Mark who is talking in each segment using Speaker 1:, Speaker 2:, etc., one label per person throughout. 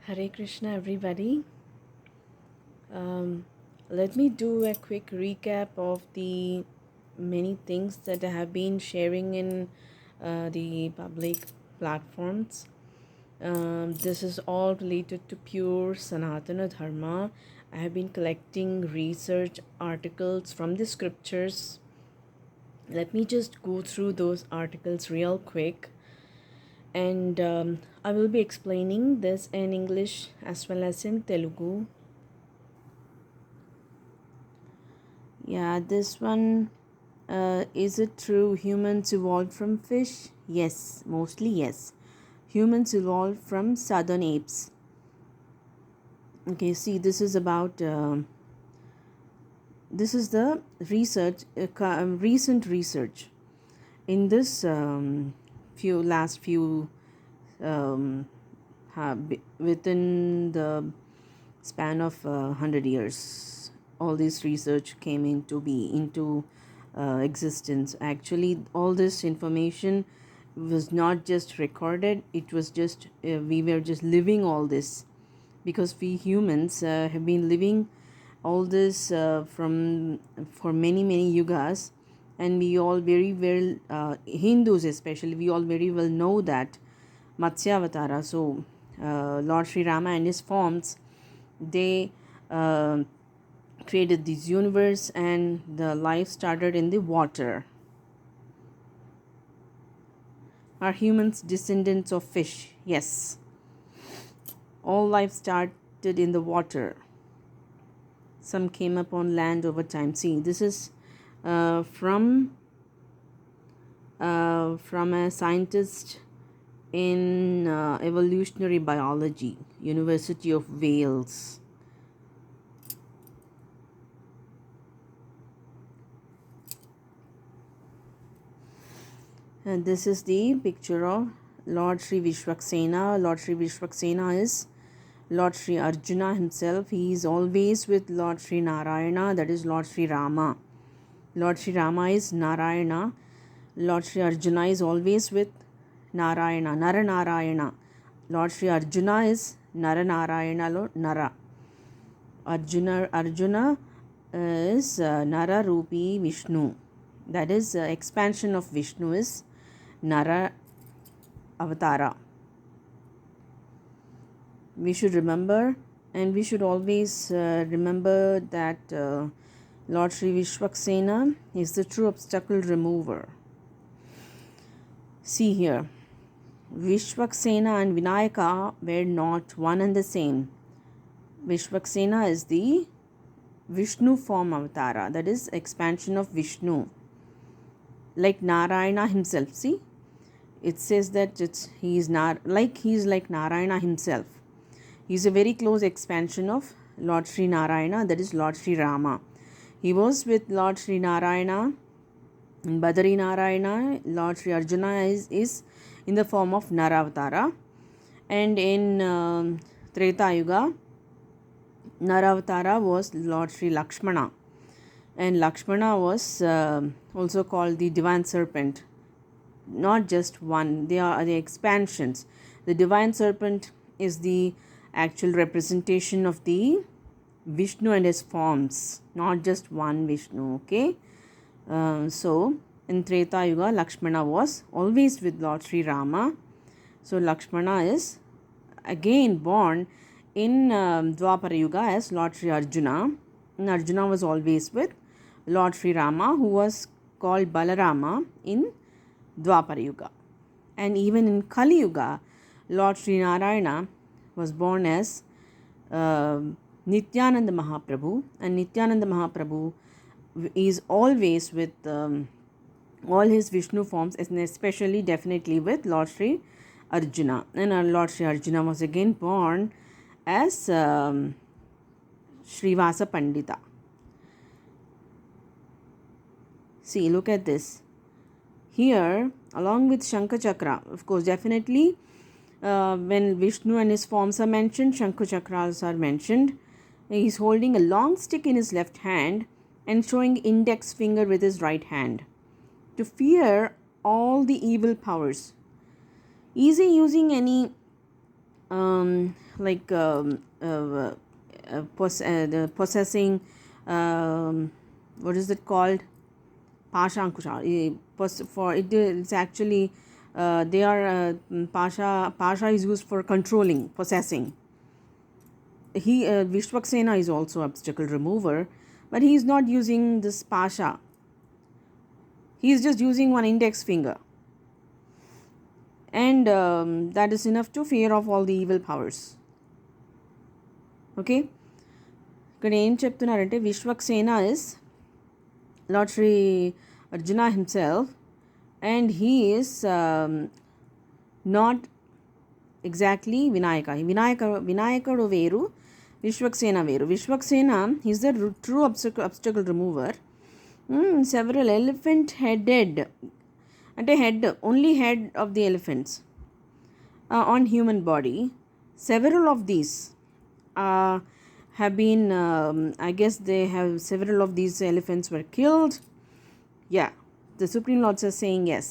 Speaker 1: Hare Krishna, everybody. Um, Let me do a quick recap of the many things that I have been sharing in the public platforms. This is all related to pure Sanatana Dharma. I have been collecting research articles from the scriptures. Let me just go through those articles real quick, and I will be explaining this in English as well as in Telugu. Yeah, this one. Is it true humans evolved from fish? Yes, mostly yes. Humans evolved from southern apes. Okay, see, this is about. This is the research, recent research. In this few within the span of 100 years, all this research came into existence. Actually, all this information was not just recorded, it was just we were just living all this, because we humans have been living all this from for many yugas, and we all very well, Hindus especially, we all very well know that Matsyavatara. So Lord Sri Rama and his forms, they uh, created this universe, and the life started in the water. Are humans descendants of fish? Yes. All life started in the water. Some came up on land over time. See, this is from a scientist in evolutionary biology, University of Wales. And this is the picture of Lord Sri Vishwaksena. Lord Sri Vishwaksena is Lord Sri Arjuna himself. He is always with Lord Sri Narayana, that is Lord Sri Rama. Lord Sri Rama is Narayana. Lord Sri Arjuna is always with Narayana, Nara Narayana. Lord Sri Arjuna is Nara Narayana, Nara. Arjuna is Nara Rupi Vishnu. That is expansion of Vishnu is Nara Avatara. We should remember, and we should always remember that Lord Sri Vishwaksena is the true obstacle remover. See here, Vishwaksena and Vinayaka were not one and the same. Vishwaksena is the Vishnu form avatara, that is expansion of Vishnu, like Narayana himself. See, it says that he is like Narayana himself. He is a very close expansion of Lord Sri Narayana, that is Lord Sri Rama. He was with Lord Sri Narayana in Badari Narayana. Lord Sri Arjuna is in the form of Naravatara, and in Treta Yuga, Naravatara was Lord Sri Lakshmana, and Lakshmana was also called the divine serpent. Not just one, they are the expansions. The divine serpent is the actual representation of the Vishnu and his forms, not just one Vishnu. Okay, so in Treta Yuga, Lakshmana was always with Lord Sri Rama. So Lakshmana is again born in Dwapara Yuga as Lord Sri Arjuna, and Arjuna was always with Lord Sri Rama, who was called Balarama in Dwapara Yuga. And even in Kali Yuga, Lord Sri Narayana was born as Nityananda Mahaprabhu, and Nityananda Mahaprabhu is always with all his Vishnu forms, and especially definitely with Lord Sri Arjuna. And Lord Sri Arjuna was again born as Srivasa Pandita. See, look at this. Here, along with Shankha Chakra, of course, definitely when Vishnu and his forms are mentioned, Shankha Chakras are mentioned. He is holding a long stick in his left hand and showing index finger with his right hand to fear all the evil powers. Is he using any like possessing, what is it called? Pasha for it is actually they are Pasha is used for controlling, possessing. Vishwaksena is also obstacle remover, but he is not using this Pasha. He is just using one index finger, and that is enough to fear of all the evil powers. Okay, ఇక్కడ ఏం చెప్తున్నారంటే Vishwaksena is Lord Sri Arjuna himself, and he is not exactly Vinayakadu veru, Vishwaksena veru. Vishwaksena is the true obstacle remover. Several elephant headed, అంటే head, only head of the elephants on human body. Several of these have been, I guess they have, several of these elephants were killed. Yeah, the Supreme Lords are saying yes.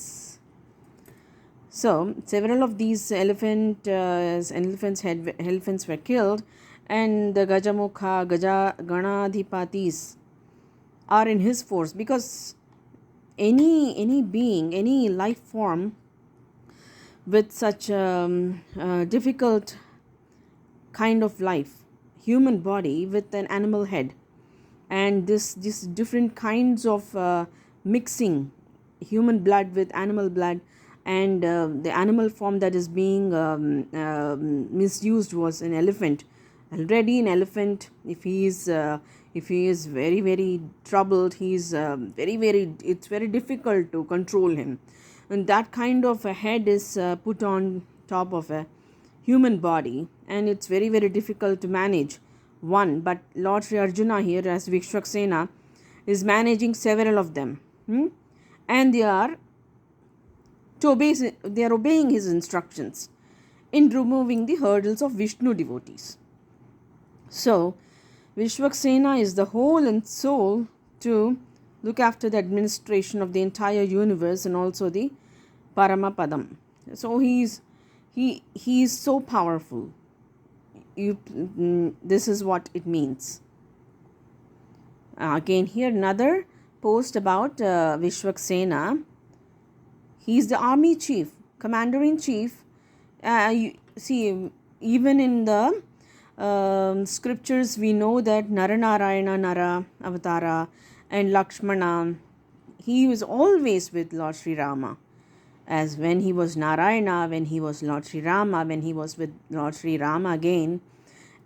Speaker 1: So several of these elephants were killed, and the Gajamukha, Ganadhipatis are in his force, because any being, any life form with such difficult kind of life, human body with an animal head, and this different kinds of mixing human blood with animal blood, and the animal form that is being misused was an elephant. Already an elephant, if he is very very troubled, he is it's very difficult to control him, and that kind of a head is put on top of a human body, and it's very very difficult to manage one. But Lord Sri Arjuna here as Vishwaksena is managing several of them, and they are obeying his instructions in removing the hurdles of Vishnu devotees. So Vishwaksena is the whole and soul to look after the administration of the entire universe and also the Paramapadam. So he is so powerful. This is what it means. Again here another post about Vishwaksena. He is the army chief, commander-in-chief. See, even in the scriptures we know that Naranarayana Nara Avatara and Lakshmana, he was always with Lord Sri Rama. As when he was Narayana, when he was Lord Sri Rama, when he was with Lord Sri Rama again,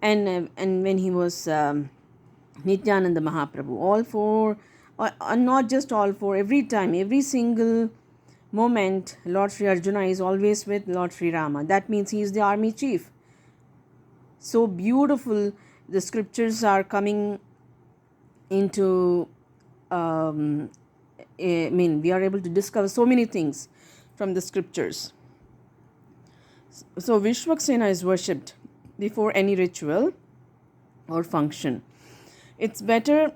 Speaker 1: and when he was Nityananda Mahaprabhu, all four, not just all four, every time, every single moment, Lord Sri Arjuna is always with Lord Sri Rama. That means he is the army chief. So beautiful, the scriptures are coming into, we are able to discover so many things from the scriptures. So Vishwaksena is worshipped before any ritual or function. It's better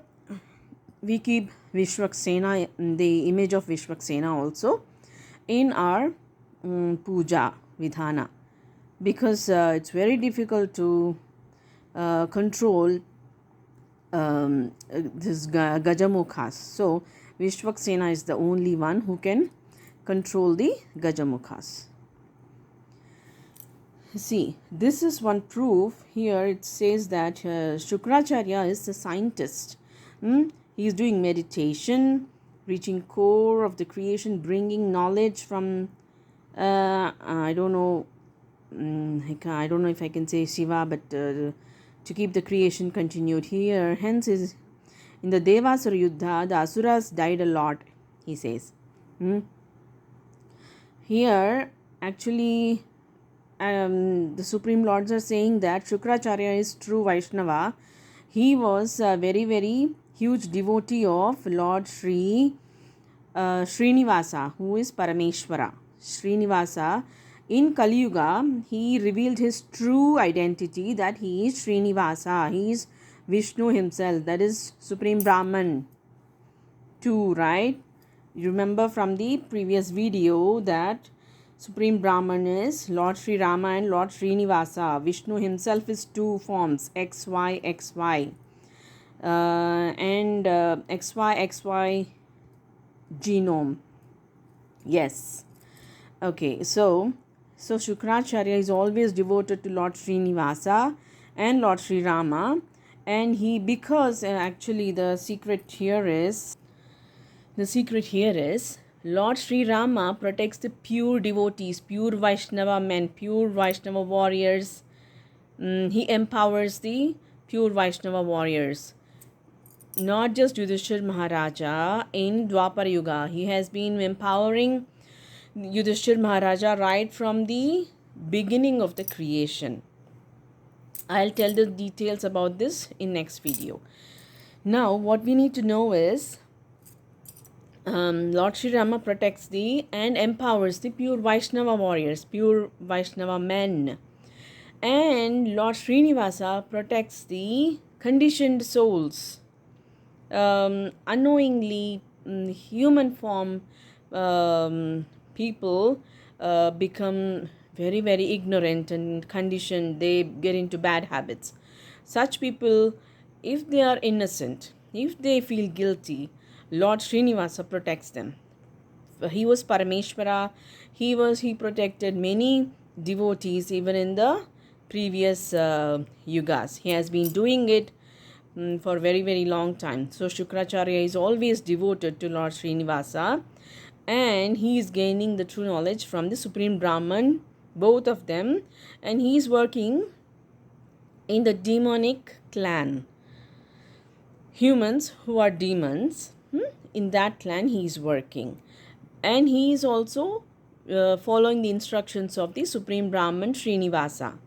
Speaker 1: we keep Vishwaksena, the image of Vishwaksena also, in our puja vidhana, because it's very difficult to control this Gajamukhas. So Vishwaksena is the only one who can control the Gajamukhas. See, this is one proof. Here it says that Shukracharya is a scientist. He is doing meditation, reaching core of the creation, bringing knowledge from I don't know if I can say Shiva, but to keep the creation continued here. Hence is in the Devasura Yuddha, the Asuras died a lot, he says. Here actually the Supreme Lords are saying that Shukracharya is true Vaishnava. He was a very very huge devotee of Lord Srinivasa, who is Parameshwara. Srinivasa, in Kali Yuga, he revealed his true identity, that he is Srinivasa, he is Vishnu himself, that is Supreme Brahman too, right? You remember from the previous video that Supreme Brahman is Lord Sri Rama and Lord Srinivasa. Vishnu himself is two forms, XY, XY. And XY genome. Yes. Okay, so Shukracharya is always devoted to Lord Srinivasa and Lord Sri Rama, and he, because actually the secret here is Lord Sri Rama protects the pure devotees, pure Vaishnava men, pure Vaishnava warriors. He empowers the pure Vaishnava warriors. Not just Yudhishthir Maharaja in Dwapar Yuga. He has been empowering Yudhishthir Maharaja right from the beginning of the creation. I'll tell the details about this in next video. Now, what we need to know is Lord Sri Rama protects the and empowers the pure Vaishnava warriors, pure Vaishnava men. And Lord Srinivasa protects the conditioned souls, unknowingly human form people become very, very ignorant and conditioned. They get into bad habits. Such people, if they are innocent, if they feel guilty, Lord Srinivasa protects them. He was Parameshwara. He protected many devotees even in the previous yugas. He has been doing it for very, very long time. So Shukracharya is always devoted to Lord Srinivasa, and he is gaining the true knowledge from the Supreme Brahman, both of them, and he is working in the demonic clan. Humans who are demons, in that clan he is working, and he is also following the instructions of the Supreme Brahman Srinivasa.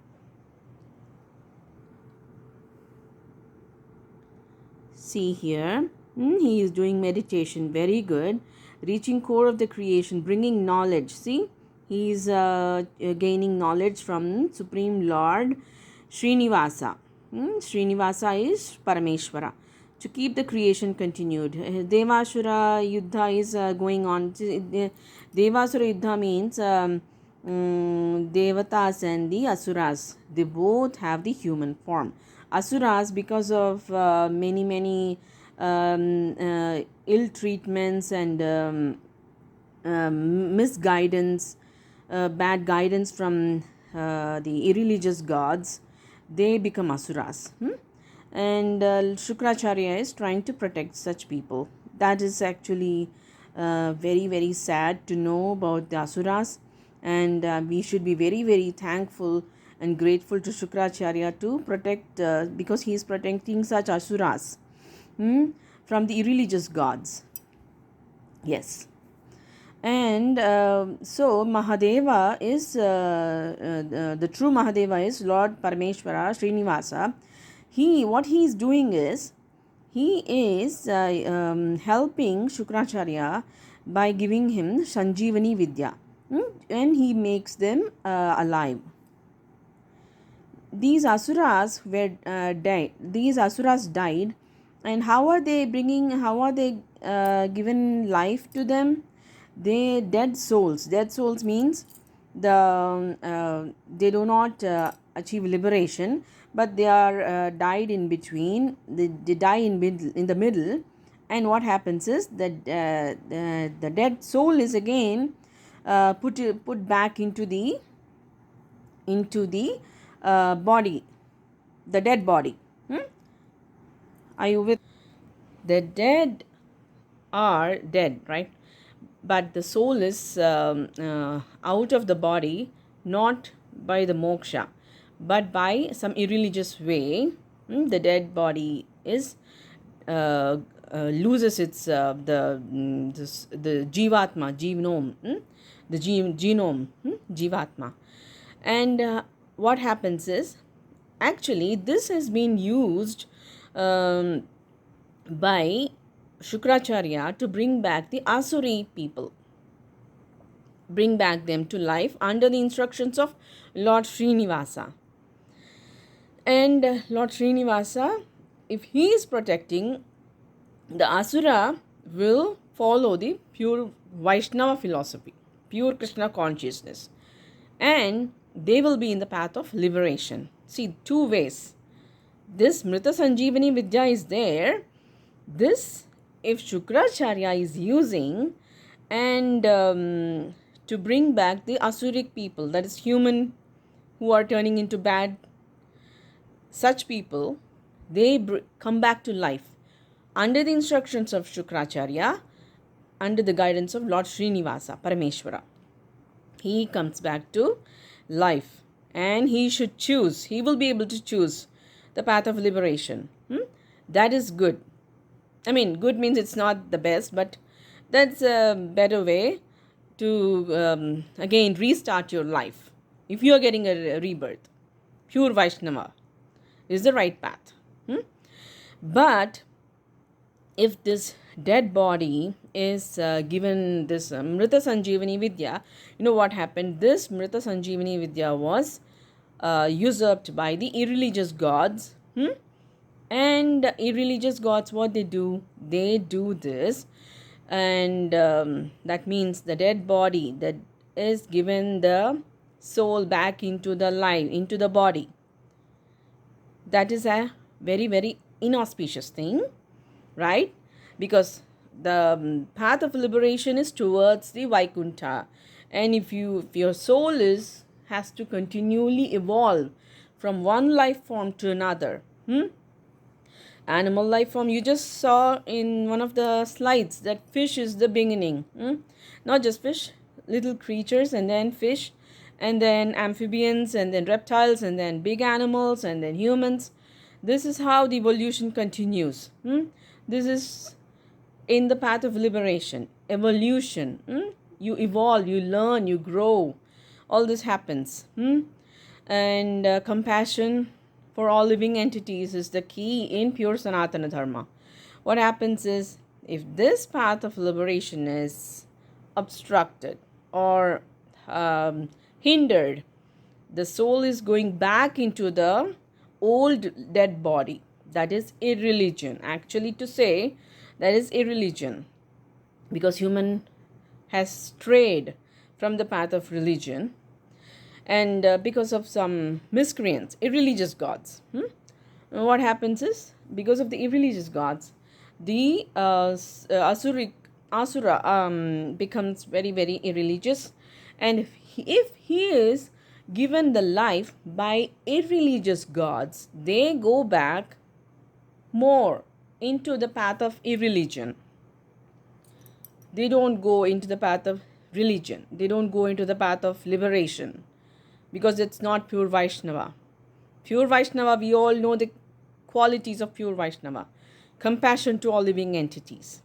Speaker 1: See here, he is doing meditation, very good, reaching core of the creation, bringing knowledge. See, he is gaining knowledge from Supreme Lord Srinivasa. Srinivasa is Parameshwara. To keep the creation continued, Devasura Yuddha is going on. Devasura Yuddha means Devatas and the Asuras. They both have the human form. Asuras, because of many ill treatments and misguidance, bad guidance from the irreligious gods, they become Asuras. And Shukracharya is trying to protect such people. That is actually very, very sad to know about the Asuras, and we should be very, very thankful and grateful to Shukracharya to protect, because he is protecting such Asuras from the irreligious gods. Yes. And so Mahadeva is the true Mahadeva is Lord Parameshwara Srinivasa. What he is doing is he is helping Shukracharya by giving him Sanjeevani Vidya, and he makes them alive. These asuras were died. These asuras died, and how are they given life to them? They dead souls. Dead souls means they do not achieve liberation, but they are died in between. They die in the middle, and what happens is that the dead soul is again put back into the body, the dead body. Are you with? The dead are dead, right? But the soul is out of the body, not by the moksha, but by some irreligious way. The dead body is loses its the jivatma, genome, the genome, jivatma. And what happens is, actually this has been used by Shukracharya to bring back the Asuri people, bring back them to life under the instructions of Lord Srinivasa. And Lord Srinivasa, if he is protecting, the Asura will follow the pure Vaishnava philosophy. pure Krishna consciousness. And they will be in the path of liberation. See, two ways. This Mrita Sanjeevani Vidya is there. This, if Shukracharya is using, and to bring back the Asuric people, that is human who are turning into bad, such people, they come back to life under the instructions of Shukracharya, under the guidance of Lord Srinivasa, Parameshwara. He comes back to life and he should choose, he will be able to choose the path of liberation. That is good. I mean, good means it's not the best, but that's a better way to again restart your life. If you are getting a rebirth, pure Vaishnava is the right path. But if this dead body is given this Mrita Sanjeevani Vidya, you know what happened? This Mrita Sanjeevani Vidya was usurped by the irreligious gods. And irreligious gods, what they do? They do this, and that means the dead body that is given the soul back into the life, into the body. That is a very, very inauspicious thing, right? Because the path of liberation is towards the Vaikuntha, and if your soul has to continually evolve from one life form to another. Animal life form, you just saw in one of the slides that fish is the beginning. Not just fish, little creatures, and then fish, and then amphibians, and then reptiles, and then big animals, and then humans. This is how the evolution continues. This is in the path of liberation, evolution. You evolve, you learn, you grow. All this happens. And compassion for all living entities is the key in pure Sanatana Dharma. What happens is, if this path of liberation is obstructed or hindered, the soul is going back into the old dead body. That is irreligion. Actually, to say that is irreligion, because human has strayed from the path of religion, and because of some miscreants, irreligious gods. What happens is, because of the irreligious gods, the asura becomes very, very irreligious, and if he is given the life by irreligious gods, they go back more into the path of irreligion. They don't go into the path of religion. They don't go into the path of liberation, because it's not pure Vaishnava. Pure Vaishnava, we all know the qualities of pure Vaishnava. Compassion to all living entities.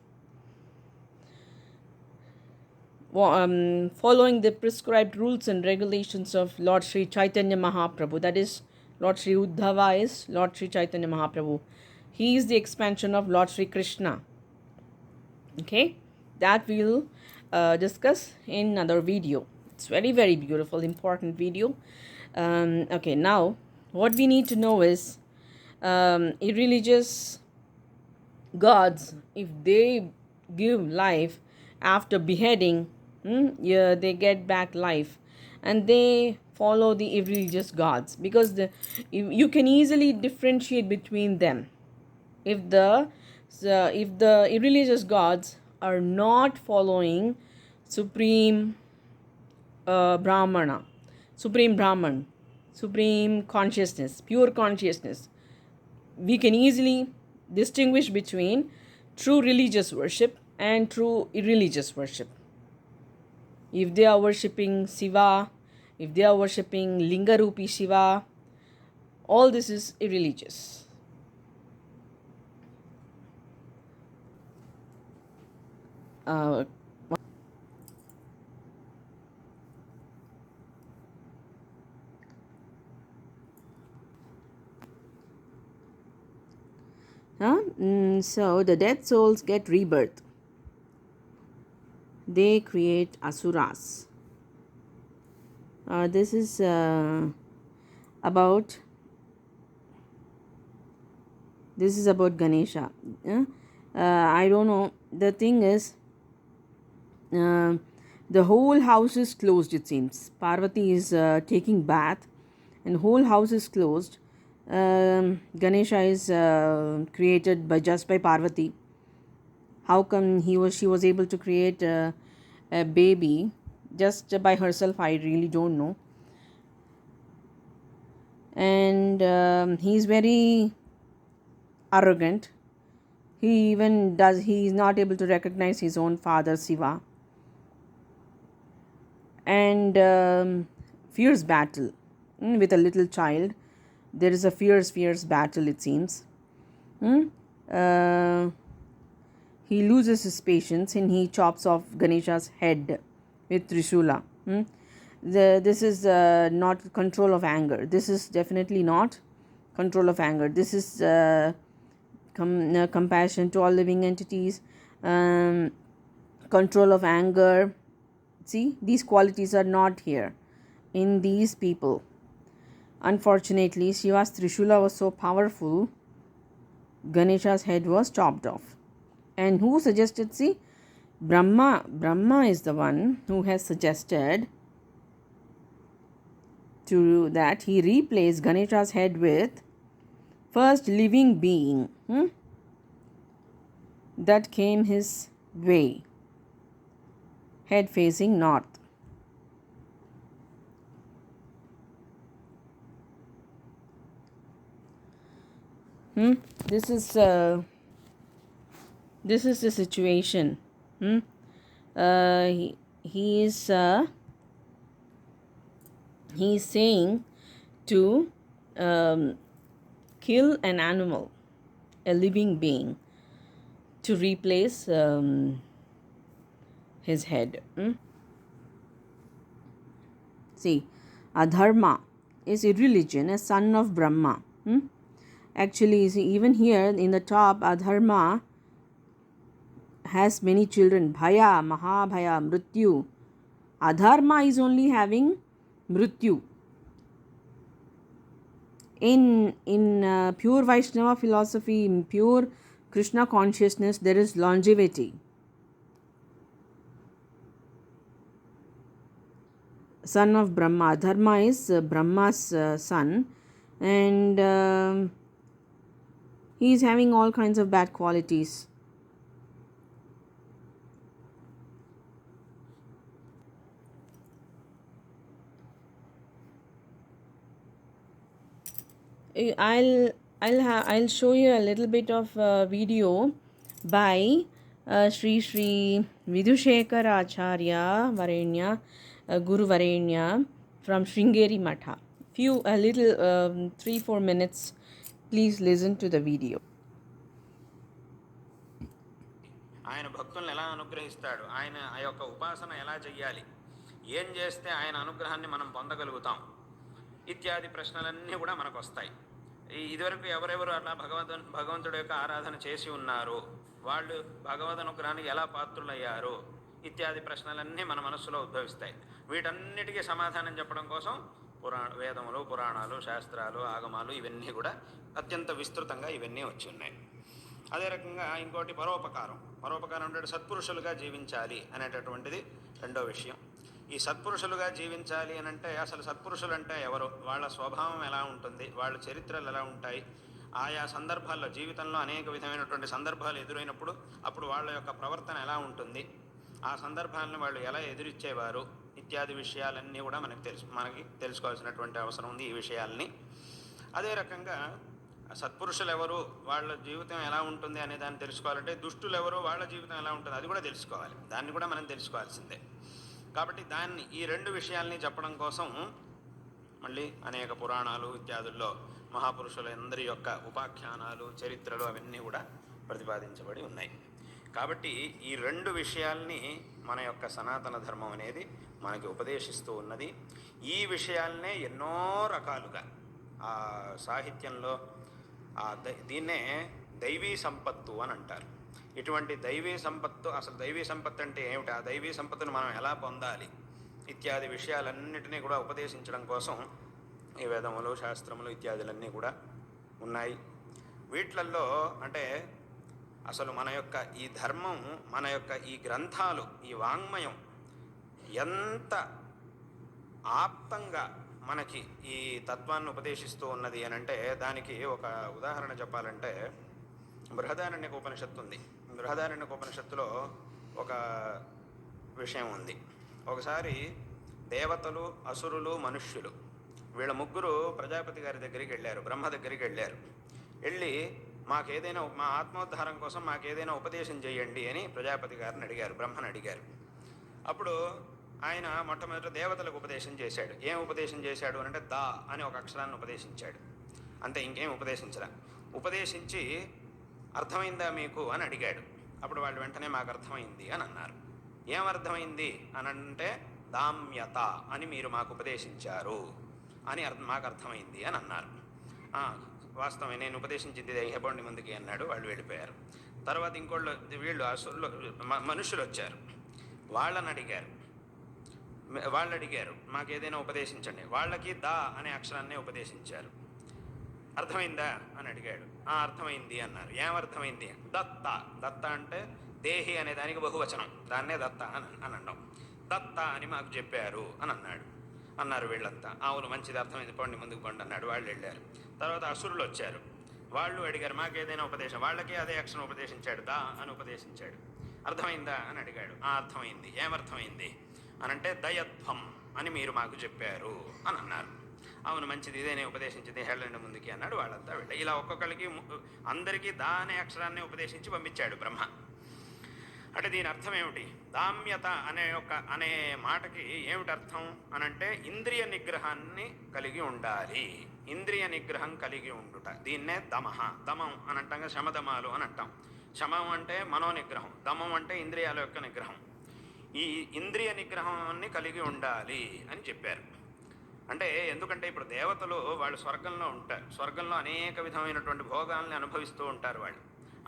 Speaker 1: Following the prescribed rules and regulations of Lord Sri Chaitanya Mahaprabhu. That is, Lord Sri Uddhava is Lord Sri Chaitanya Mahaprabhu. He is the expansion of Lord Sri Krishna. Okay, that we'll discuss in another video. It's very, very beautiful, important video. Okay, now what we need to know is, irreligious gods, if they give life after beheading, they get back life, and they follow the irreligious gods, because you can easily differentiate between them. If the irreligious gods are not following supreme Brahman, supreme consciousness, pure consciousness, we can easily distinguish between true religious worship and true irreligious worship. If they are worshipping Shiva, if they are worshipping Lingarupi Shiva, all this is irreligious. So the dead souls get rebirth. They create asuras. This is about Ganesha. I don't know. The thing is, The whole house is closed, it seems. Parvati is taking bath, and whole house is closed. Ganesha is created by just by Parvati. How come she was able to create a baby just by herself? I really don't know. And he's very arrogant. He is not able to recognize his own father Shiva. And fierce battle with a little child. There is a fierce battle, it seems. He loses his patience and he chops off Ganesha's head with Trishula. This is not control of anger. This is definitely not control of anger. This is compassion to all living entities, control of anger. See, these qualities are not here in these people. Unfortunately, Shiva's Trishula was so powerful, Ganesha's head was chopped off. And who suggested? See, Brahma is the one who has suggested to that he replaced Ganesha's head with first living being that came his way, head facing north. This is the situation. He's saying to kill an animal, a living being, to replace his head. See, Adharma is irreligion, a son of Brahma. Actually, see, even here in the top, Adharma has many children. Bhaya, Mahabhaya, Mrityu. Adharma is only having Mrityu. In pure Vaishnava philosophy, in pure Krishna consciousness, there is longevity. Son of Brahma. Adharma is Brahma's son, and he is having all kinds of bad qualities. I'll show you a little bit of video by Sri Vidhushekar Acharya Varenya, Guru Varenya from Sringeri Matha. A little 3-4 minutes. Please listen to the video.
Speaker 2: ఆయన భక్తులను ఎలా అనుగ్రహిస్తాడు, ఆయన ఆ యొక్క ఉపాసన ఎలా చెయ్యాలి, ఏం చేస్తే ఆయన అనుగ్రహాన్ని మనం పొందగలుగుతాం ఇత్యాది ప్రశ్నలన్నీ కూడా మనకు వస్తాయి. ఇదివరకు ఎవరెవరు అలా భగవంతుడి యొక్క ఆరాధన చేసి ఉన్నారు, వాళ్ళు భగవద్ అనుగ్రహానికి ఎలా పాత్రులయ్యారు ఇత్యాది ప్రశ్నలన్నీ మన మనస్సులో ఉద్భవిస్తాయి. వీటన్నిటికీ సమాధానం చెప్పడం కోసం వేదములు, పురాణాలు, శాస్త్రాలు, ఆగమాలు ఇవన్నీ కూడా అత్యంత విస్తృతంగా ఇవన్నీ వచ్చి ఉన్నాయి. అదే రకంగా ఇంకోటి పరోపకారం అంటే సత్పురుషులుగా జీవించాలి అనేటటువంటిది రెండో విషయం. ఈ సత్పురుషులుగా జీవించాలి అని అంటే అసలు సత్పురుషులు అంటే ఎవరు, వాళ్ళ స్వభావం ఎలా ఉంటుంది, వాళ్ళ చరిత్రలు ఎలా ఉంటాయి, ఆయా సందర్భాల్లో జీవితంలో అనేక విధమైనటువంటి సందర్భాలు ఎదురైనప్పుడు అప్పుడు వాళ్ళ యొక్క ప్రవర్తన ఎలా ఉంటుంది, ఆ సందర్భాలను వాళ్ళు ఎలా ఎదురిచ్చేవారు ఇత్యాది విషయాలన్నీ కూడా మనకి తెలుసుకోవాల్సినటువంటి అవసరం ఉంది ఈ విషయాల్ని. అదే రకంగా సత్పురుషులు ఎవరు, వాళ్ళ జీవితం ఎలా ఉంటుంది అనే దాన్ని తెలుసుకోవాలంటే దుష్టులు ఎవరు, వాళ్ళ జీవితం ఎలా ఉంటుంది అది కూడా తెలుసుకోవాలి. దాన్ని కూడా మనం తెలుసుకోవాల్సిందే. కాబట్టి ఈ రెండు విషయాల్ని చెప్పడం కోసం మళ్ళీ అనేక పురాణాలు ఇత్యాదుల్లో మహాపురుషులందరి యొక్క ఉపాఖ్యానాలు, చరిత్రలు అవన్నీ కూడా ప్రతిపాదించబడి ఉన్నాయి. కాబట్టి ఈ రెండు విషయాల్ని మన యొక్క సనాతన ధర్మం అనేది మనకి ఉపదేశిస్తూ ఉన్నది. ఈ విషయాలనే ఎన్నో రకాలుగా ఆ సాహిత్యంలో దీన్నే దైవీ సంపత్తు అని అంటారు. ఇటువంటి దైవీ సంపత్తు, అసలు దైవీ సంపత్తు అంటే ఏమిటి, ఆ దైవీ సంపత్తును మనం ఎలా పొందాలి ఇత్యాది విషయాలన్నిటినీ కూడా ఉపదేశించడం కోసం ఈ వేదములు, శాస్త్రములు ఇత్యాదులన్నీ కూడా ఉన్నాయి. వీటిల్లో అంటే అసలు మన యొక్క ఈ ధర్మం, మన యొక్క ఈ గ్రంథాలు, ఈ వాంగ్మయం ఎంత ఆప్తంగా మనకి ఈ తత్వాన్ని ఉపదేశిస్తూ ఉన్నది అని అంటే దానికి ఒక ఉదాహరణ చెప్పాలంటే బృహదారణ్యక ఉపనిషత్తు ఉంది. బృహదారణ్యక ఉపనిషత్తులో ఒక విషయం ఉంది. ఒకసారి దేవతలు, అసురులు, మనుష్యులు వీళ్ళ ముగ్గురు ప్రజాపతి గారి దగ్గరికి వెళ్ళారు, బ్రహ్మ దగ్గరికి వెళ్ళారు. వెళ్ళి మాకేదైనా మా ఆత్మోద్ధారం కోసం మాకేదైనా ఉపదేశం చేయండి అని ప్రజాపతి గారిని అడిగారు, బ్రహ్మను అడిగారు. అప్పుడు ఆయన మొట్టమొదట దేవతలకు ఉపదేశం చేశాడు. ఏం ఉపదేశం చేశాడు అంటే దా అని ఒక అక్షరాన్ని ఉపదేశించాడు. అంతే, ఇంకేం ఉపదేశించరా. ఉపదేశించి అర్థమైందా మీకు అని అడిగాడు. అప్పుడు వాళ్ళు వెంటనే మాకు అర్థమైంది అని అన్నారు. ఏమర్థమైంది అని అంటే దామ్యత అని మీరు మాకు ఉపదేశించారు అని మాకు అర్థమైంది అని అన్నారు. వాస్తవమే, నేను ఉపదేశించింది హెబండి ముందుకి అన్నాడు. వాళ్ళు వెళ్ళిపోయారు. తర్వాత వీళ్ళు అసురులు మనుషులు వచ్చారు. వాళ్ళని అడిగారు. వాళ్ళు అడిగారు మాకు ఏదైనా ఉపదేశించండి. వాళ్ళకి దా అనే అక్షరాన్నే ఉపదేశించారు. అర్థమైందా అని అడిగాడు. అర్థమైంది అన్నారు. ఏమర్థమైంది? దత్త. దత్త అంటే దేహి అనే దానికి బహువచనం, దాన్నే దత్త అని అనడం. దత్త అని మాకు చెప్పారు అని అన్నారు వీళ్ళంతా. అవును, మంచిది, అర్థమైంది, పండి ముందుకు పండి అన్నాడు. వాళ్ళు వెళ్ళారు. తర్వాత అసురులు వచ్చారు. వాళ్ళు అడిగారు మాకు ఏదైనా ఉపదేశం. వాళ్ళకి అదే అక్షరం ఉపదేశించాడు, దా అని ఉపదేశించాడు. అర్థమైందా అని అడిగాడు. అర్థమైంది. ఏమర్థమైంది అని అంటే దయత్వం అని మీరు మాకు చెప్పారు అని అన్నారు. అవును, మంచిది, ఇదే నేను ఉపదేశించింది, హెళ్ళండి ముందుకి అన్నాడు. వాళ్ళంతా వెళ్ళి ఇలా ఒక్కొక్కరికి అందరికీ దా అనే అక్షరాన్ని ఉపదేశించి పంపించాడు బ్రహ్మ. అంటే దీని అర్థం ఏమిటి? దామ్యత అనే మాటకి ఏమిటి అర్థం అనంటే ఇంద్రియ నిగ్రహాన్ని కలిగి ఉండాలి. ఇంద్రియ నిగ్రహం కలిగి ఉండుట, దీన్నే దమః. దమం అని అంటాం, శమదమాలు అని అంటాం. శమం అంటే మనోనిగ్రహం, దమం అంటే ఇంద్రియాల యొక్క నిగ్రహం. ఈ ఇంద్రియ నిగ్రహాన్ని కలిగి ఉండాలి అని చెప్పారు. అంటే ఎందుకంటే ఇప్పుడు దేవతలు వాళ్ళు స్వర్గంలో ఉంటారు. స్వర్గంలో అనేక విధమైనటువంటి భోగాల్ని అనుభవిస్తూ ఉంటారు. వాళ్ళు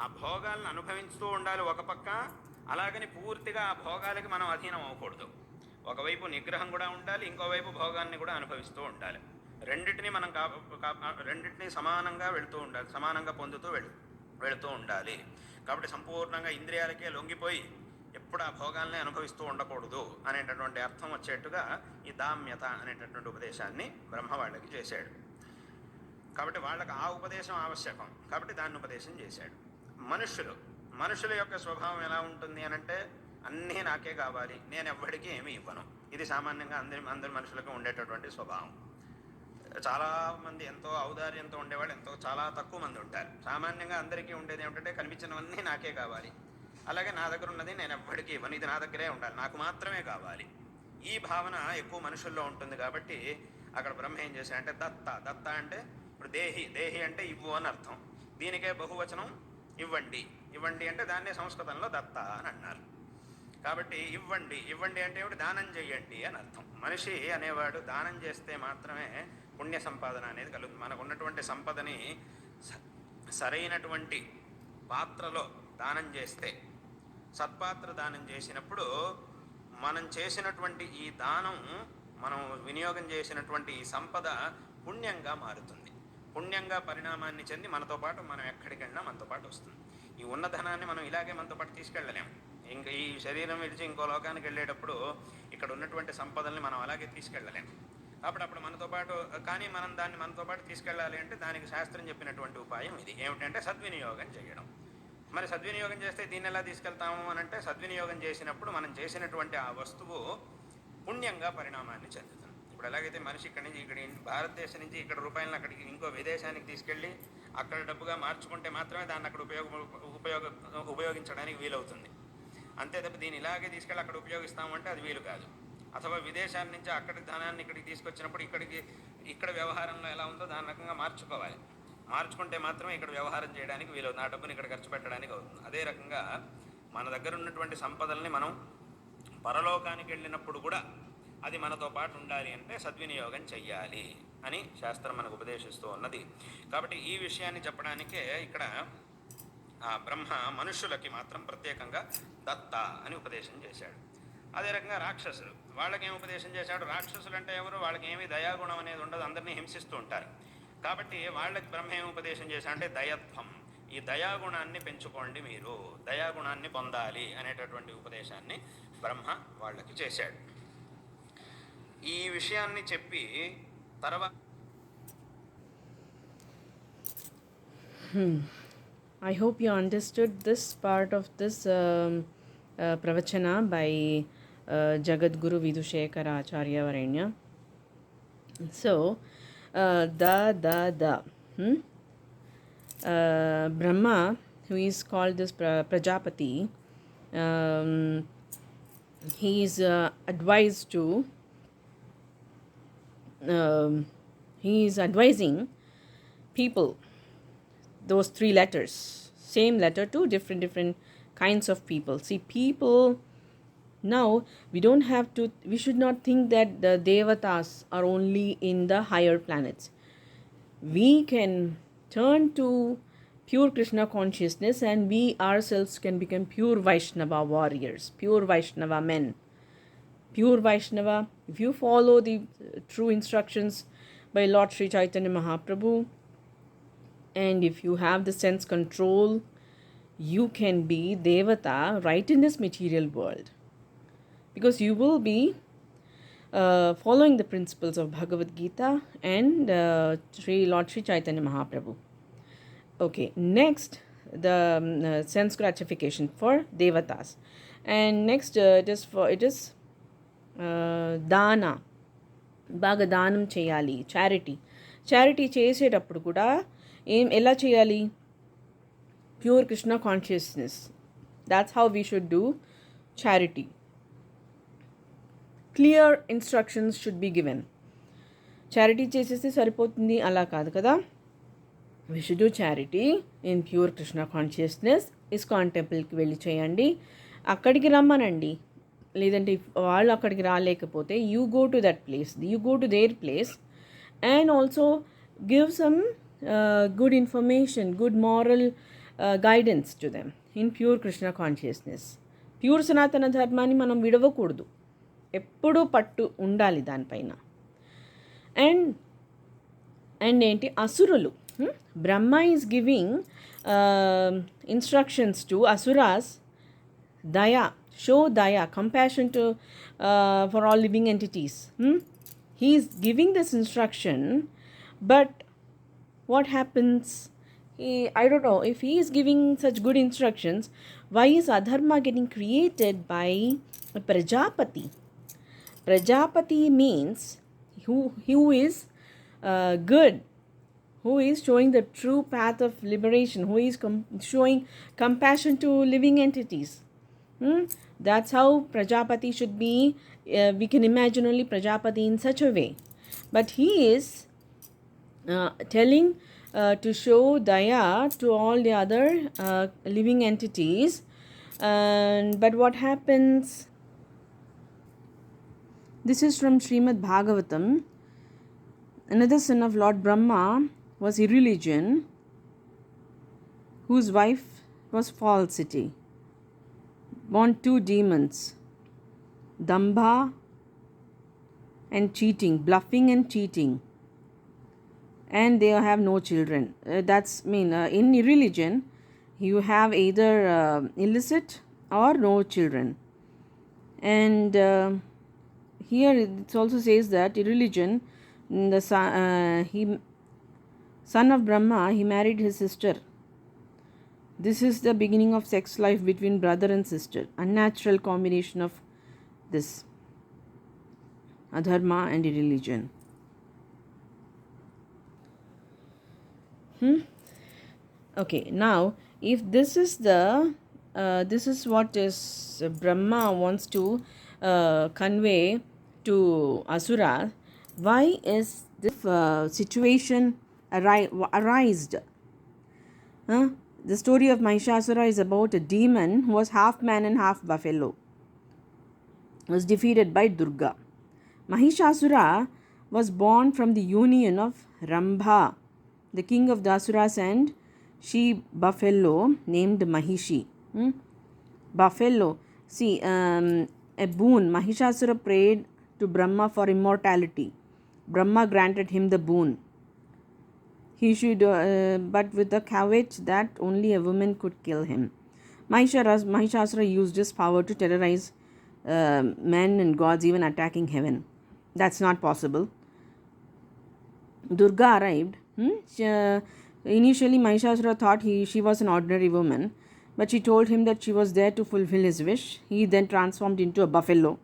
Speaker 2: ఆ భోగాలను అనుభవిస్తూ ఉండాలి ఒక పక్క. అలాగని పూర్తిగా ఆ భోగాలకి మనం అధీనం అవ్వకూడదు. ఒకవైపు నిగ్రహం కూడా ఉండాలి, ఇంకోవైపు భోగాన్ని కూడా అనుభవిస్తూ ఉండాలి. రెండింటినీ మనం రెండింటినీ సమానంగా వెళుతూ ఉండాలి, సమానంగా పొందుతూ వెళుతూ ఉండాలి. కాబట్టి సంపూర్ణంగా ఇంద్రియాలకే లొంగిపోయి ఎప్పుడు ఆ భోగాల్ని అనుభవిస్తూ ఉండకూడదు అనేటటువంటి అర్థం వచ్చేట్టుగా ఈ దామ్యత అనేటటువంటి ఉపదేశాన్ని బ్రహ్మ వాళ్ళకి చేశాడు. కాబట్టి వాళ్ళకి ఆ ఉపదేశం ఆవశ్యకం, కాబట్టి దాన్ని ఉపదేశం చేశాడు. మనుషుల యొక్క స్వభావం ఎలా ఉంటుంది అనంటే అన్నీ నాకే కావాలి, నేను ఎవ్వడికి ఏమీ ఇవ్వను. ఇది సామాన్యంగా అందరి మనుషులకు ఉండేటటువంటి స్వభావం. చాలామంది ఎంతో ఔదార్యంతో ఉండేవాళ్ళు చాలా తక్కువ మంది ఉంటారు. సామాన్యంగా అందరికీ ఉండేది ఏమిటంటే కనిపించినవన్నీ నాకే కావాలి, అలాగే నా దగ్గర ఉన్నది నేను ఎవ్వడికి ఇవ్వను, ఇది నా దగ్గరే ఉండాలి, నాకు మాత్రమే కావాలి. ఈ భావన ఎక్కువ మనుషుల్లో ఉంటుంది. కాబట్టి అక్కడ బ్రహ్మ ఏం చేశాడంటే దత్త అంటే ఇప్పుడు దేహి అంటే ఇవ్వు అని అర్థం. దీనికే బహువచనం ఇవ్వండి అంటే దాన్నే సంస్కృతంలో దత్త అని అన్నారు. కాబట్టి ఇవ్వండి అంటే ఏమిటి? దానం చేయండి అని అర్థం. మనిషి అనేవాడు దానం చేస్తే మాత్రమే పుణ్య సంపాదన అనేది కలుగుతుంది. మనకు ఉన్నటువంటి సంపదని సరైనటువంటి పాత్రలో దానం చేస్తే, సత్పాత్ర దానం చేసినప్పుడు మనం చేసినటువంటి ఈ దానం, మనం వినియోగం చేసినటువంటి ఈ సంపద పుణ్యంగా మారుతుంది. పుణ్యంగా పరిణామాన్ని చెంది మనతో పాటు మనం ఎక్కడికి వెళ్ళినా మనతో పాటు వస్తుంది. ఈ ఉన్న ధనాన్ని మనం ఇలాగే మనతో పాటు తీసుకెళ్ళలేము. ఇంకా ఈ శరీరం విడిచి ఇంకో లోకానికి వెళ్ళేటప్పుడు ఇక్కడ ఉన్నటువంటి సంపదల్ని మనం అలాగే తీసుకెళ్ళలేము. కాబట్టి అప్పుడు మనతో పాటు, కానీ మనం దాన్ని మనతో పాటు తీసుకెళ్ళాలి అంటే దానికి శాస్త్రం చెప్పినటువంటి ఉపాయం ఇది. ఏమిటంటే సద్వినియోగం చేయడం. మరి సద్వినియోగం చేస్తే దీన్ని ఎలా తీసుకెళ్తాము అని అంటే, సద్వినియోగం చేసినప్పుడు మనం చేసినటువంటి ఆ వస్తువు పుణ్యంగా పరిణామాన్ని చెందుతుంది. ఇప్పుడు ఎలాగైతే మనిషి ఇక్కడి నుంచి భారతదేశం నుంచి ఇక్కడ రూపాయలను అక్కడికి ఇంకో విదేశానికి తీసుకెళ్ళి అక్కడ డబ్బుగా మార్చుకుంటే మాత్రమే దాన్ని అక్కడ ఉపయోగించడానికి వీలవుతుంది. అంతే తప్ప దీన్ని ఇలాగే తీసుకెళ్ళి అక్కడ ఉపయోగిస్తామంటే అది వీలు కాదు. అథవా విదేశాల నుంచి అక్కడి ధనాన్ని ఇక్కడికి తీసుకొచ్చినప్పుడు ఇక్కడ వ్యవహారంలో ఎలా ఉందో దాని రకంగా మార్చుకుంటే మాత్రమే ఇక్కడ వ్యవహారం చేయడానికి వీలవుతుంది, ఆ డబ్బుని ఇక్కడ ఖర్చు పెట్టడానికి అవుతుంది. అదే రకంగా మన దగ్గర ఉన్నటువంటి సంపదల్ని మనం పరలోకానికి వెళ్ళినప్పుడు కూడా అది మనతో పాటు ఉండాలి అంటే సద్వినియోగం చెయ్యాలి అని శాస్త్రం మనకు ఉపదేశిస్తూ ఉన్నది. కాబట్టి ఈ విషయాన్ని చెప్పడానికే ఇక్కడ ఆ బ్రహ్మ మనుష్యులకి మాత్రం ప్రత్యేకంగా దత్త అని ఉపదేశం చేశాడు. అదే రకంగా రాక్షసులు, వాళ్ళకేం ఉపదేశం చేశాడు? రాక్షసులు అంటే ఎవరు? వాళ్ళకి ఏమీ దయాగుణం అనేది ఉండదు, అందరినీ హింసిస్తూ ఉంటారు. కాబట్టి వాళ్ళకి బ్రహ్మ ఏం ఉపదేశం చేశాడంటే దయత్వం. ఈ దయాగుణాన్ని పెంచుకోండి, మీరు దయాగుణాన్ని పొందాలి అనేటటువంటి ఉపదేశాన్ని బ్రహ్మ వాళ్ళకి చేశాడు. ఈ విషయాన్ని చెప్పి తర్వాత
Speaker 1: I hope you understood this part of this pravachana by Jagadguru Vidushekara Acharya Varenya. So, Brahma, who is called this Prajapati, he is advised to, he is advising people, those three letters, same letter to different kinds of people. See, people, now we should not think that the devatas are only in the higher planets. We can turn to pure Krishna consciousness and we ourselves can become pure Vaishnava warriors, pure Vaishnava men, pure Vaishnava. If you follow the true instructions by Lord Sri Chaitanya Mahaprabhu, and if you have the sense control, you can be devata right in this material world, because you will be following the principles of Bhagavad Gita and Lord Sri Chaitanya Mahaprabhu. Okay, next, the sense gratification for devatas, and next it is dana, బాగా దానం చేయాలి, charity చేసేటప్పుడు కూడా ఎలా చేయాలి? Pure Krishna consciousness. That's how we should do charity. Clear instructions should be given. Charity చేసేస్తే సరిపోతుంది అలా కాదు కదా. We should do charity in pure Krishna consciousness. ISKCON టెంపుల్కి వెళ్ళి చేయండి, అక్కడికి రమ్మనండి. లేదంటే వాళ్ళు అక్కడికి రాలేకపోతే you go to that place, you go to their place and also give some good information, good moral guidance to them in pure Krishna consciousness. Pure సనాతన ధర్మాన్ని మనం విడవకూడదు, ఎప్పుడూ పట్టు ఉండాలి దానిపైన. అండ్ ఏంటి, అసురులు, బ్రహ్మ is giving instructions to asuras, దయా, show daya, compassion to for all living entities. He is giving this instruction, but what happens? I don't know, if he is giving such good instructions, why is adharma getting created by a Prajapati? Prajapati means who is good, who is showing the true path of liberation, who is showing compassion to living entities. That's how Prajapati should be. We can imagine only Prajapati in such a way, but he is telling to show daya to all the other living entities. But what happens? This is from Srimad Bhagavatam. Another son of Lord Brahma was irreligion, whose wife was falsity, born two demons, Dambha and cheating, bluffing and cheating, and they have no children. That's mean in religion you have either illicit or no children. And here it also says that in religion, the son of Brahma, he married his sister. This is the beginning of sex life between brother and sister, unnatural combination of this adharma and irreligion. Okay, now if this is what is Brahma wants to convey to Asura, why is this situation arised? The story of Mahishasura is about a demon who was half man and half buffalo, was defeated by Durga. Mahishasura was born from the union of Rambha, the king of the Asuras, and she buffalo named Mahishi. Buffalo. See, a boon. Mahishasura prayed to Brahma for immortality. Brahma granted him the boon. He should, but with the caveat that only a woman could kill him. Mahishasura used his power to terrorize men and gods, even attacking heaven. That's not possible. Durga arrived. Initially, Mahishasura thought she was an ordinary woman, but she told him that she was there to fulfill his wish. He then transformed into a buffalo,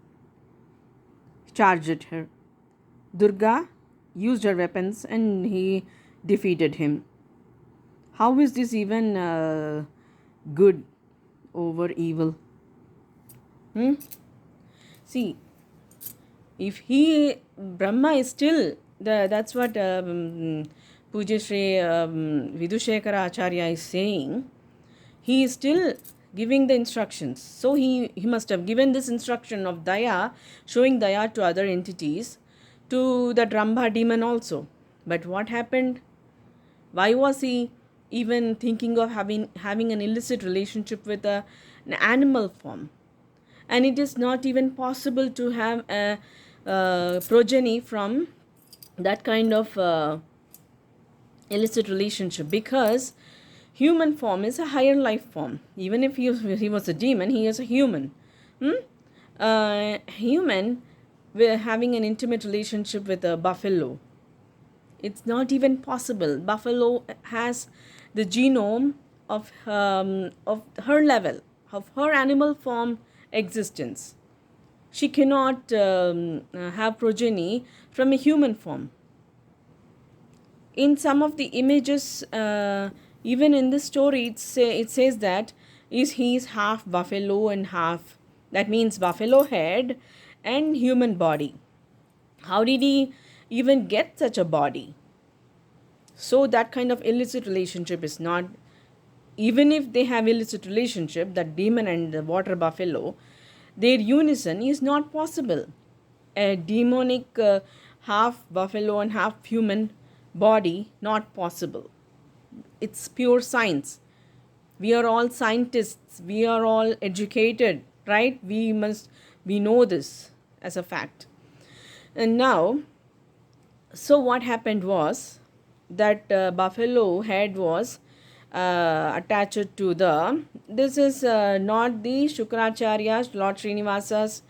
Speaker 1: charged at her. Durga used her weapons and he defeated him. How is this even good over evil? See, if Brahma is still, that's what Pujya Shri Vidushekara Acharya is saying, he is still giving the instructions. So he must have given this instruction of Daya, showing Daya to other entities, to the Rambha demon also. But what happened? Why was he even thinking of having an illicit relationship with an animal form? And it is not even possible to have a progeny from that kind of illicit relationship, because human form is a higher life form. Even if he was a demon, he is a human. Human having an intimate relationship with a buffalo, it's not even possible. Buffalo has the genome of her level, of her animal form existence. She cannot have progeny from a human form. In some of the images, even in this story, it says that he is half buffalo and half, that means buffalo head and human body. How did he even get such a body? So that kind of illicit relationship is not, even if they have illicit relationship, that demon and the water buffalo, their unison is not possible. A demonic half buffalo and half human body, not possible. It's pure science. We are all scientists, we are all educated, right? We know this as a fact. And now, so what happened was that buffalo head was attached to this is not the Shukracharya's, Lord Srinivasa's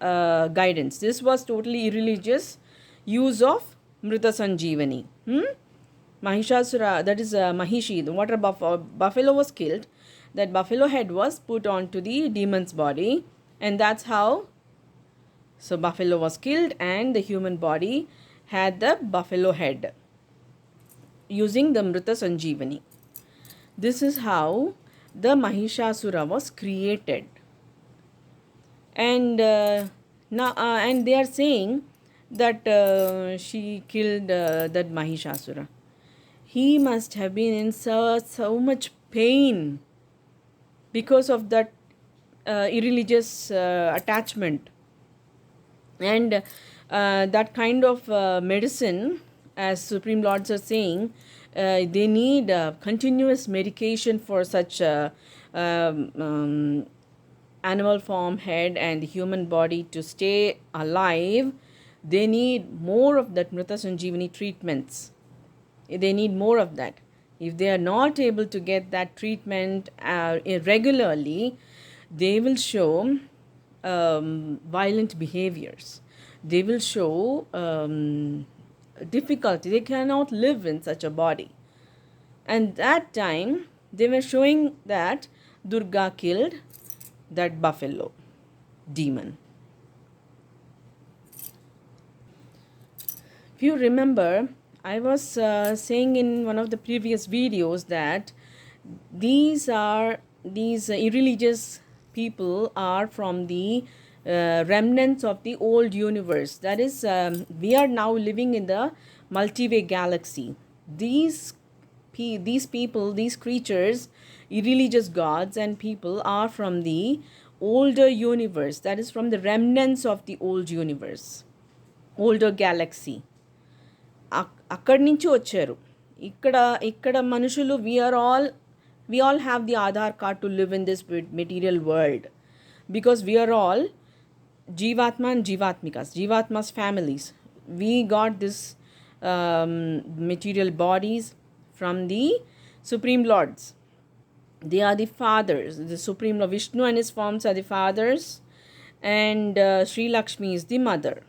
Speaker 1: guidance. This was totally irreligious use of Mrita Sanjeevani. Mahishasura, that is Mahishi, the water buffalo was killed. That buffalo head was put onto the demon's body, and that's how, so buffalo was killed and the human body had the buffalo head using the Mrita Sanjeevani. This is how the Mahishasura was created. And now and they are saying that she killed that Mahishasura. He must have been in so much pain because of that irreligious attachment. And that kind of medicine, as Supreme Lords are saying, they need continuous medication for such animal form head and human body to stay alive. They need more of that Mrita Sanjeevani treatments. They need more of that. If they are not able to get that treatment regularly, they will show violent behaviors. They will show difficulty. They cannot live in such a body. And that time, they were showing that Durga killed that buffalo demon. If you remember, I was saying in one of the previous videos that these irreligious people are from the remnants of the old universe. That is, we are now living in the multiway galaxy. These people, these creatures, irreligious gods and people are from the older universe. That is, from the remnants of the old universe, older galaxy. అక్కడి నుంచి వచ్చారు. ఇక్కడ మనుషులు we all have the Aadhaar card to live in this material world, because we are all Jivatma and Jivatma's families. We got this material bodies from the Supreme Lords. They are the fathers. The Supreme Lord Vishnu and his forms are the fathers, and Sri Lakshmi is the mother.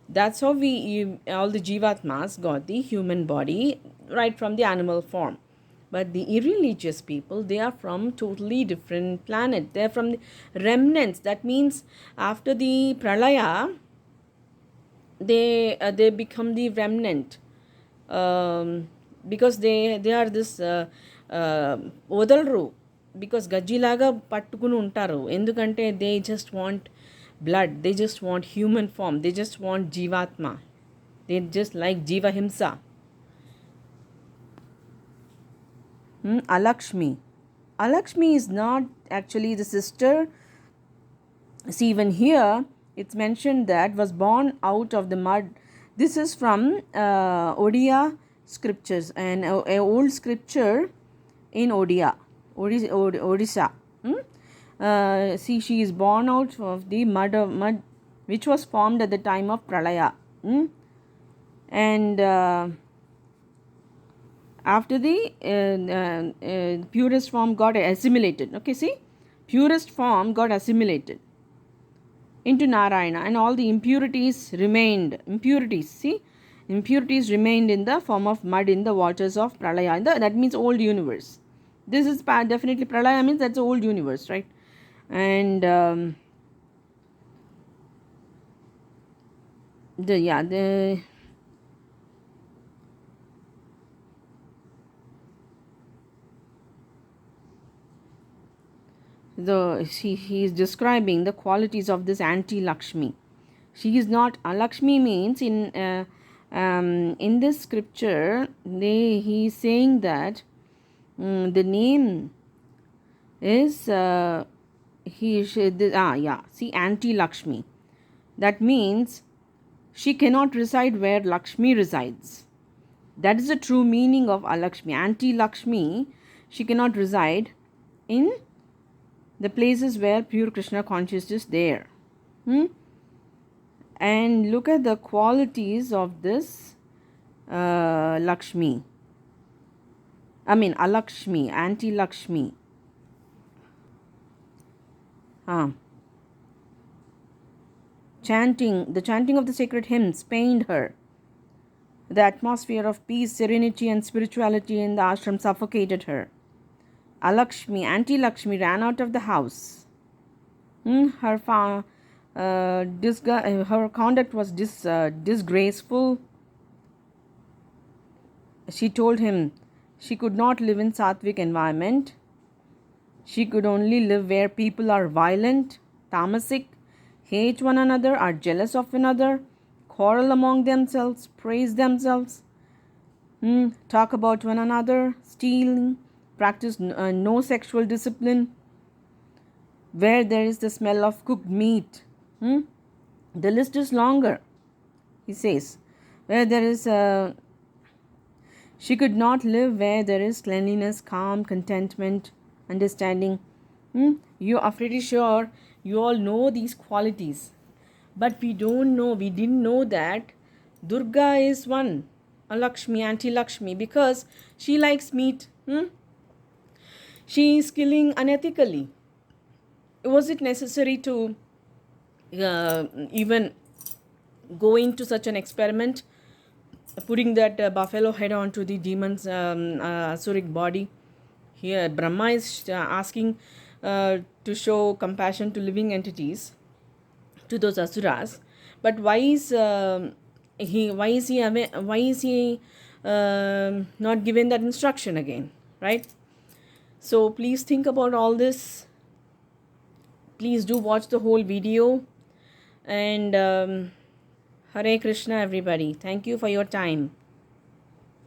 Speaker 1: That's how all the Jivatmas got the human body right from the animal form. But the irreligious people, they are from totally different planet. They are from the remnants. That means after the pralaya, they become the remnant, because they are this వదలరు, because గజ్జిలాగా పట్టుకుని ఉంటారు. ఎందుకంటే they just want blood, they just want human form, they just want jivatma, they just like jivahimsa. Alakshmi is not actually the sister. See, even here it's mentioned that was born out of the mud. This is from Odia scriptures, and a old scripture in Odisha. See, she is born out of the mud which was formed at the time of pralaya. And after the purest form got assimilated. Okay, see, purest form got assimilated into Narayana, and all the impurities remained. Impurities remained in the form of mud in the waters of pralaya. That means old universe. This is definitely pralaya, means that's the old universe, right? And he is describing the qualities of this anti-Lakshmi. She is not Lakshmi, means in this scripture he is saying that the name is see, anti-Lakshmi. That means she cannot reside where Lakshmi resides. That is the true meaning of Alakshmi. Anti-Lakshmi, she cannot reside in the places where pure Krishna consciousness is there. And look at the qualities of this Lakshmi. Alakshmi, anti-Lakshmi. The chanting of the sacred hymns pained her. The atmosphere of peace, serenity and spirituality in the ashram suffocated her. Alakshmi, anti-Lakshmi, ran out of the house. Her conduct was disgraceful. She told him she could not live in sattvic environment. She could only live where people are violent, tamasic, hate one another, are jealous of another, quarrel among themselves, praise themselves, talk about one another, stealing, practice no sexual discipline, where there is the smell of cooked meat. The list is longer. He says, where there is she could not live where there is cleanliness, calm, contentment, understanding. You are pretty sure you all know these qualities, but we didn't know that Durga is one, Alakshmi, anti-Lakshmi, because she likes meat. She is killing unethically. Was it necessary to even go into such an experiment, putting that buffalo head onto the demon's asuric body? Here Brahma is asking to show compassion to living entities, to those asuras, but why is he not given that instruction again, right? So please think about all this. Please do watch the whole video, and Hare Krishna everybody. Thank you for your time.